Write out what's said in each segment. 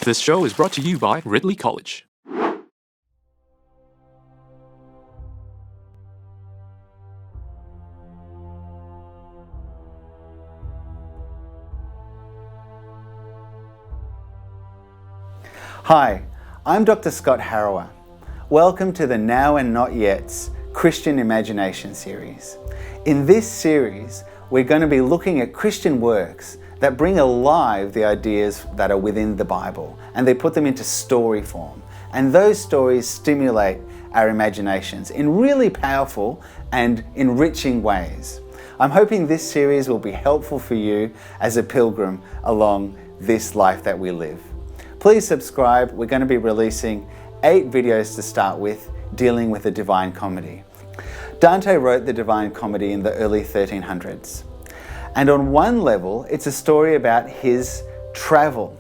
This show is brought to you by Ridley College. Hi, I'm Dr. Scott Harrower. Welcome to the Now and Not Yet's Christian Imagination series. In this series, we're going to be looking at Christian works that bring alive the ideas that are within the Bible, and they put them into story form. And those stories stimulate our imaginations in really powerful and enriching ways. I'm hoping this series will be helpful for you as a pilgrim along this life that we live. Please subscribe. We're going to be releasing 8 videos to start with, dealing with the Divine Comedy. Dante wrote the Divine Comedy in the early 1300s. And on one level, it's a story about his travel.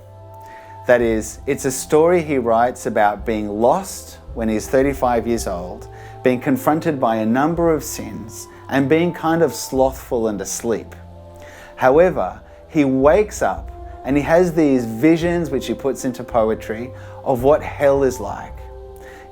That is, it's a story he writes about being lost when he's 35 years old, being confronted by a number of sins, and being kind of slothful and asleep. However, he wakes up and he has these visions, which he puts into poetry, of what hell is like.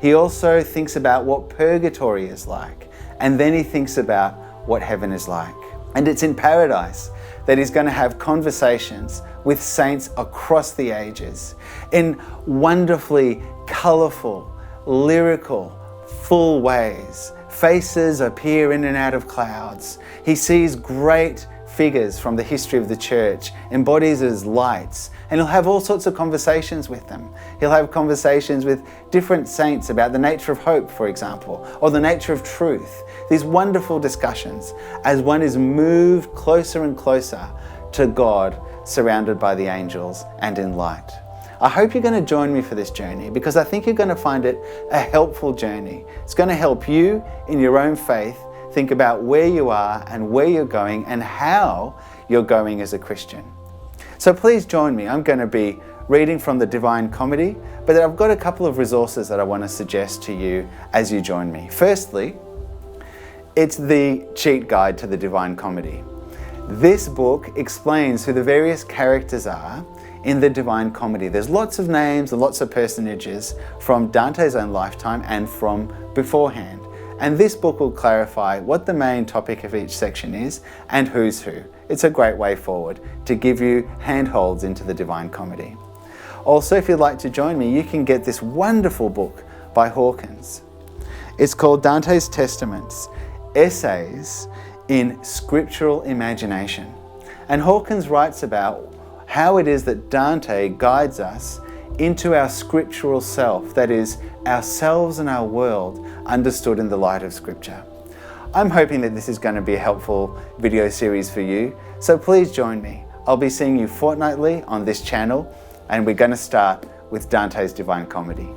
He also thinks about what purgatory is like, and then he thinks about what heaven is like. And it's in paradise that he's going to have conversations with saints across the ages in wonderfully colourful, lyrical, full ways. Faces appear in and out of clouds. He sees great figures from the history of the church, embodies as lights, and he'll have all sorts of conversations with them. He'll have conversations with different saints about the nature of hope, for example, or the nature of truth. These wonderful discussions as one is moved closer and closer to God, surrounded by the angels and in light. I hope you're going to join me for this journey, because I think you're going to find it a helpful journey. It's going to help you in your own faith think about where you are and where you're going and how you're going as a Christian. So please join me. I'm going to be reading from the Divine Comedy, but I've got a couple of resources that I want to suggest to you as you join me. Firstly, it's the cheat guide to the Divine Comedy. This book explains who the various characters are in the Divine Comedy. There's lots of names and lots of personages from Dante's own lifetime and from beforehand. And this book will clarify what the main topic of each section is and who's who. It's a great way forward to give you handholds into the Divine Comedy. Also, if you'd like to join me, you can get this wonderful book by Hawkins. It's called Dante's Testaments, Essays in Scriptural Imagination. And Hawkins writes about how it is that Dante guides us into our scriptural self, that is, ourselves and our world understood in the light of Scripture. I'm hoping that this is going to be a helpful video series for you, so please join me. I'll be seeing you fortnightly on this channel, and we're going to start with Dante's Divine Comedy.